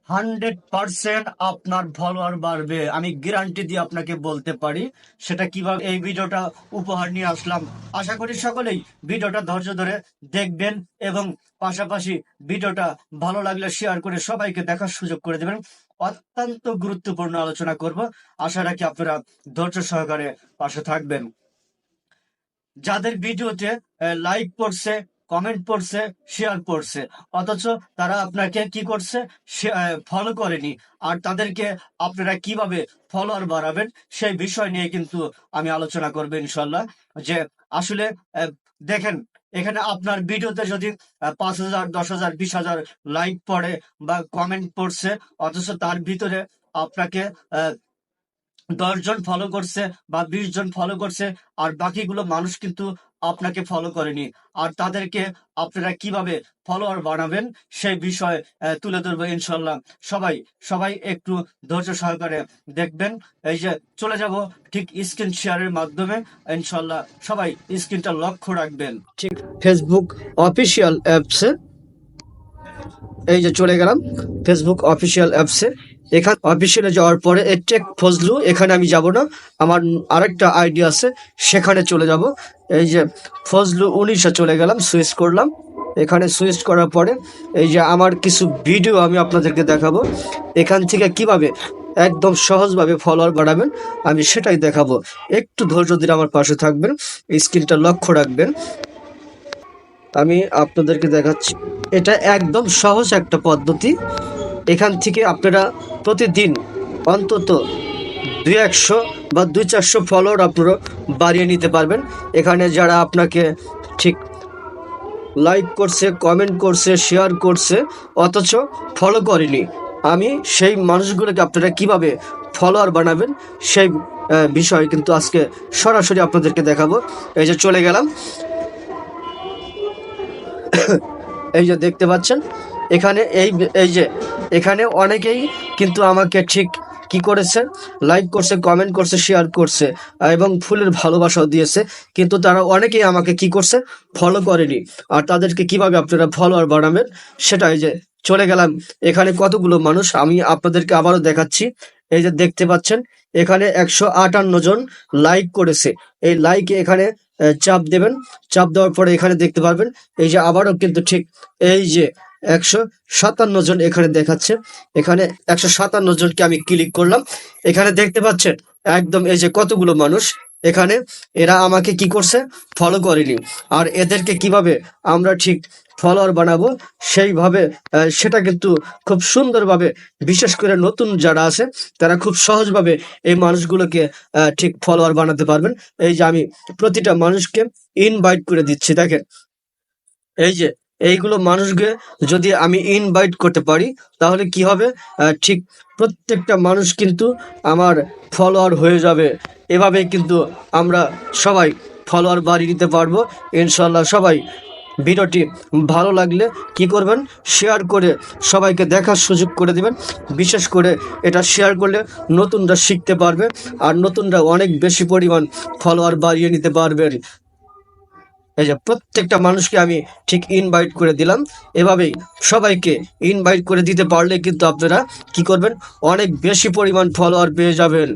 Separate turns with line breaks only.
100% আপনার ফলোয়ার বাড়বে, আমি গ্যারান্টি দিয়ে আপনাকে বলতে পারি। সেটা কিভাবে এই ভিডিওটা উপহার নিয়ে আসলাম। আশা করি সকলেই ভিডিওটা ধৈর্য ধরে দেখবেন এবং পাশাপাশি ভিডিওটা ভালো লাগলে শেয়ার করে সবাইকে দেখার সুযোগ করে দেবেন। অত্যন্ত গুরুত্বপূর্ণ আলোচনা করব, আশা রাখি আপনারা ধৈর্য সহকারে পাশে থাকবেন। যাদের ভিডিওতে লাইক পড়ছে, কমেন্ট পড়ছে, শেয়ার পড়ছে, অথচ তারা আপনাকে কি করছে, ফলো করেনি, আর তাদেরকে আপনারা কিভাবে ফলোয়ার বাড়াবেন সেই বিষয় নিয়ে কিন্তু আমি আলোচনা করবো ইনশাল্লাহ। যে আসলে দেখেন, এখানে আপনার ভিডিওতে যদি 5,000, 10,000, 20,000 লাইক পড়ে বা কমেন্ট পড়ছে, অথচ তার ভিতরে আপনাকে 10 জন ফলো করছে বা 20 জন ফলো করছে, আর বাকিগুলো মানুষ কিন্তু আপনাকে ফলো করেনি, আর তাদেরকে আপনারা কিভাবে ফলোয়ার বানাবেন সেই বিষয় তুলে ধরবো ইনশাল্লাহ। সবাই সবাই একটু ধৈর্য সহকারে দেখবেন। এই যে চলে যাব ঠিক স্ক্রিন শেয়ারের মাধ্যমে ইনশাল্লাহ, সবাই স্ক্রিনটা লক্ষ্য রাখবেন। ঠিক ফেসবুক অফিসিয়াল অ্যাপসে এই যে চলে গেলাম ফেসবুক অফিসিয়াল অ্যাপসে। এখানে অফিসিয়ালে যাওয়ার পরে টেক ফজলু, এখানে আমি যাব না, আমার আরেকটা আইডি আছে সেখানে চলে যাব। এই যে ফজলু 19-এ চলে গেলাম, সুইচ করলাম। এখানে সুইচ করার পরে এই যে আমার কিছু ভিডিও আমি আপনাদেরকে দেখাবো। এখান থেকে কিভাবে একদম সহজভাবে ফলোয়ার বাড়াবেন আমি সেটাই দেখাবো। একটু ধৈর্য ধরে আমার পাশে থাকবেন, স্ক্রিনটা লক্ষ্য রাখবেন। আমি আপনাদেরকে দেখাচ্ছি, এটা একদম সহজ একটা পদ্ধতি। এখান থেকে আপনারা প্রতিদিন অন্তত 200 বা 200-400 ফলোয়ার আপনারা বাড়িয়ে নিতে পারবেন। এখানে যারা আপনাকে ঠিক লাইক করছে, কমেন্ট করছে, শেয়ার করছে, অথচ ফলো করেনি, আমি সেই মানুষগুলোকে আপনারা কিভাবে ফলোয়ার বানাবেন সেই বিষয় কিন্তু আজকে সরাসরি আপনাদেরকে দেখাবো। এই যে চলে গেলাম, এই যে দেখতে পাচ্ছেন এখানে এই যে এখানে অনেকেই কিন্তু আমাকে ঠিক কি করেছে, লাইক করছে, কমেন্ট করছে, শেয়ার করছে এবং ফুলের ভালোবাসাও দিয়েছে, কিন্তু তারা অনেকেই আমাকে কি করছে, ফলো করেনি। আর তাদেরকে কিভাবে আপনারা ফলোয়ার বানাবেন সেটাই যে চলে গেলাম। এখানে কতগুলো মানুষ আমি আপনাদেরকে আবারও দেখাচ্ছি। এই যে দেখতে পাচ্ছেন এখানে 158 জন লাইক করেছে। এই লাইকে এখানে চাপ দেবেন, চাপ দেওয়ার পরে এখানে দেখতে পারবেন এই যে আবারও কিন্তু ঠিক এই যে 157 জন এখানে দেখাচ্ছে। এখানে 157 জনকে আমি ক্লিক করলাম, এখানে দেখতে পাচ্ছেন একদম এই যে কতগুলো মানুষ এখানে, এরা আমাকে কি করছে, ফলো করেনি। আর এদেরকে কিভাবে আমরা ঠিক ফলোয়ার বানাবো সেইভাবে সেটা কিন্তু খুব সুন্দরভাবে, বিশেষ করে নতুন যারা আছে তারা খুব সহজভাবে এই মানুষগুলোকে ঠিক ফলোয়ার বানাতে পারবেন। এই যে আমি প্রতিটা মানুষকে ইনভাইট করে দিচ্ছি, দেখেন এই যে এইগুলো মানুষকে যদি আমি ইনভাইট করতে পারি তাহলে কি হবে, ঠিক প্রত্যেকটা মানুষ কিন্তু আমার ফলোয়ার হয়ে যাবে। এভাবে কিন্তু আমরা সবাই ফলোয়ার বাড়িয়ে নিতে পারবো ইনশাল্লাহ। সবাই ভিডিওটি ভালো লাগলে কি করবেন, শেয়ার করে সবাইকে দেখার সুযোগ করে দিবেন। বিশেষ করে এটা শেয়ার করলে নতুনরা শিখতে পারবে, আর নতুনরা অনেক বেশি পরিমাণ ফলোয়ার বাড়িয়ে নিতে পারবেন। এই যে প্রত্যেকটা মানুষকে আমি ঠিক ইনভাইট করে দিলাম। এভাবেই সবাইকে ইনভাইট করে দিতে পারলে কিন্তু আপনারা কি করবেন, অনেক বেশি পরিমাণ ফলোয়ার পেয়ে যাবেন।